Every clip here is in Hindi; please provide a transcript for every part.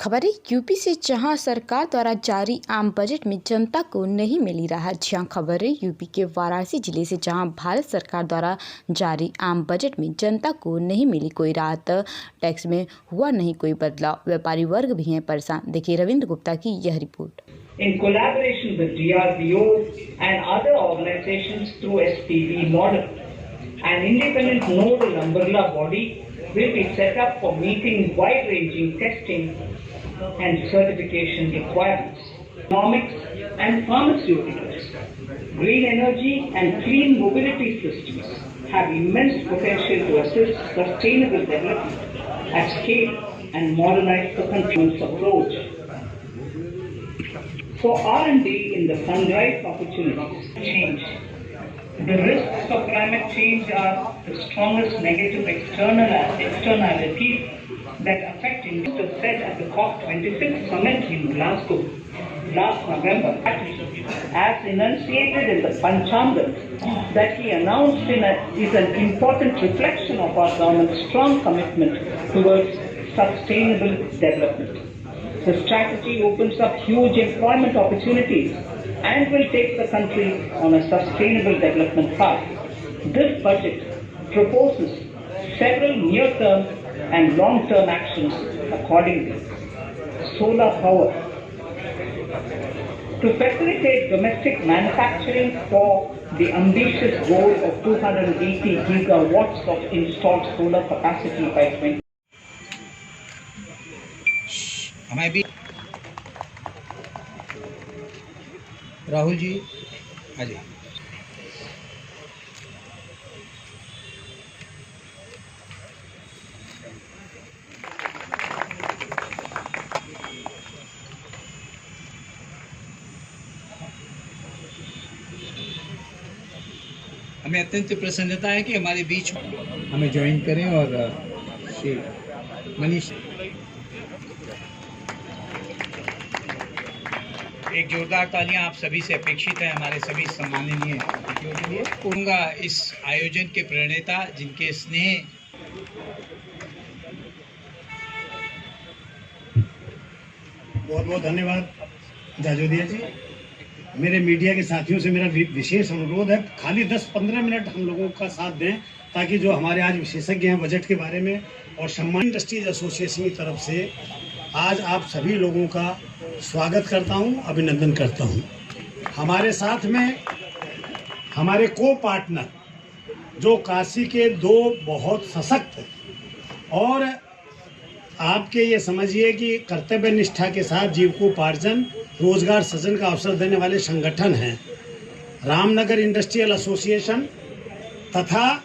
खबर है यूपी से, जहां सरकार द्वारा जारी आम बजट में जनता को नहीं मिली राहत। जहां खबर है यूपी के वाराणसी जिले से, जहां भारत सरकार द्वारा जारी आम बजट में जनता को नहीं मिली कोई राहत, टैक्स में हुआ नहीं कोई बदलाव, व्यापारी वर्ग भी हैं परेशान। देखिए रविंद्र गुप्ता की यह report. In collaboration with DRDO and other organizations through SPV model, an independent nodal umbrella body will be set up for meeting wide-ranging testing and certification requirements. Economics and pharmaceuticals, green energy and clean mobility systems have immense potential to assist sustainable development at scale and modernize the country's approach. For R&D in the sunrise opportunities change. The risks of climate change are the strongest negative externalities that affect industry, said at the COP26 summit in Glasgow last November. As enunciated in the Panchanga that he announced is an important reflection of our government's strong commitment towards sustainable development. The strategy opens up huge employment opportunities and will take the country on a sustainable development path. This budget proposes several near-term and long-term actions accordingly. Solar power. To facilitate domestic manufacturing for the ambitious goal of 280 gigawatts of installed solar capacity by 20. हमारे भी राहुल जी आ जाइए। हमें अत्यंत प्रसन्नता है कि हमारे बीच हमें ज्वाइन करें और श्री मनीष एक जोरदार तालियां आप सभी से अपेक्षित है, हमारे सभी सम्माननीय अतिथियों के लिए। कहूँगा इस आयोजन के प्रणेता जिनके स्नेह बहुत बहुत धन्यवाद जाजोदिया जी। मेरे मीडिया के साथियों से मेरा विशेष अनुरोध है, खाली 10-15 मिनट हम लोगों का साथ दें ताकि जो हमारे आज विशेषज्ञ हैं बजट के बारे में और सम्मान इंडस्ट्रीज एसोसिएशन की तरफ से आज आप सभी लोगों का स्वागत करता हूं, अभिनंदन करता हूं। हमारे साथ में हमारे को पार्टनर जो काशी के दो बहुत सशक्त और आपके ये समझिए कि कर्तव्य निष्ठा के साथ जीविकोपार्जन रोजगार सृजन का अवसर देने वाले संगठन हैं, रामनगर इंडस्ट्रियल एसोसिएशन तथा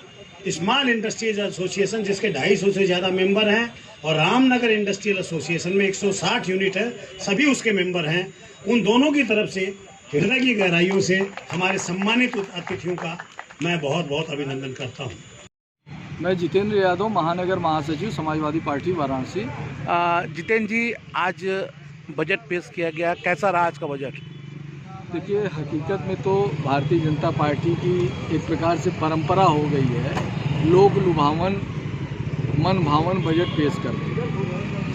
स्मॉल इंडस्ट्रीज एसोसिएशन जिसके 250 से ज़्यादा मेंबर हैं, और रामनगर इंडस्ट्रियल एसोसिएशन में 160 यूनिट है, सभी उसके मेंबर हैं। उन दोनों की तरफ से हृदय की गहराइयों से हमारे सम्मानित अतिथियों का मैं बहुत बहुत अभिनंदन करता हूं। मैं जितेंद्र यादव, महानगर महासचिव, समाजवादी पार्टी वाराणसी। जितेंद्र जी, आज बजट पेश किया गया, कैसा रहा आज का बजट? देखिए, हकीकत में तो भारतीय जनता पार्टी की एक प्रकार से परंपरा हो गई है लोक लुभावन मन भावन बजट पेश करते।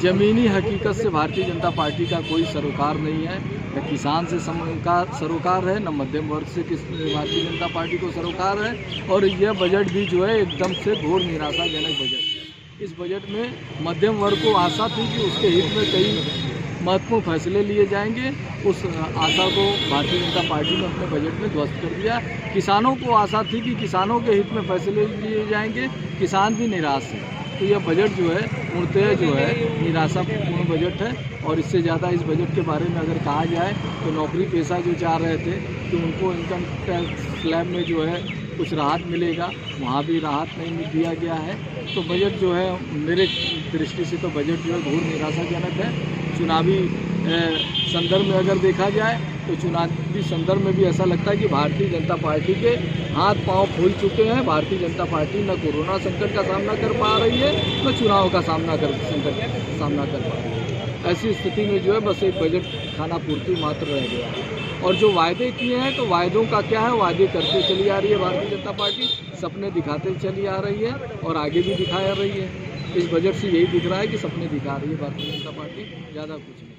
ज़मीनी हकीकत से भारतीय जनता पार्टी का कोई सरोकार नहीं है, न किसान से सरोकार है, न मध्यम वर्ग से भारतीय जनता पार्टी को सरोकार है। और यह बजट भी जो है एकदम से घोर निराशाजनक बजट है। इस बजट में मध्यम वर्ग को आशा थी कि उसके हित में कई महत्वपूर्ण फैसले लिए जाएंगे, उस आशा को भारतीय जनता पार्टी ने अपने बजट में ध्वस्त कर दिया। किसानों को आशा थी कि किसानों के हित में फैसले लिए जाएंगे, किसान भी निराश है। तो यह बजट जो है पूर्णतः जो है निराशापूर्ण बजट है। और इससे ज़्यादा इस बजट के बारे में अगर कहा जाए तो नौकरी पेशा जो चाह रहे थे कि उनको इनकम टैक्स स्लैब में जो है कुछ राहत मिलेगा, वहाँ भी राहत नहीं दिया गया है। तो बजट जो है मेरे दृष्टि से तो बजट जो है घोर निराशाजनक है। चुनावी संदर्भ में अगर देखा जाए तो चुनावी संदर्भ में भी ऐसा लगता है कि भारतीय जनता पार्टी के हाथ पांव फूल चुके हैं। भारतीय जनता पार्टी न कोरोना संकट का सामना कर पा रही है, न चुनाव का सामना कर पा रही है। ऐसी स्थिति में जो है बस एक बजट खाना पूर्ति मात्र रह गया है। और जो वायदे किए हैं तो वायदों का क्या है, वायदे करते चली आ रही है भारतीय जनता पार्टी, सपने दिखाते चली आ रही है और आगे भी दिखा रही है। इस बजट से यही दिख रहा है कि सपने दिखा रही है भारतीय जनता पार्टी, ज़्यादा कुछ नहीं।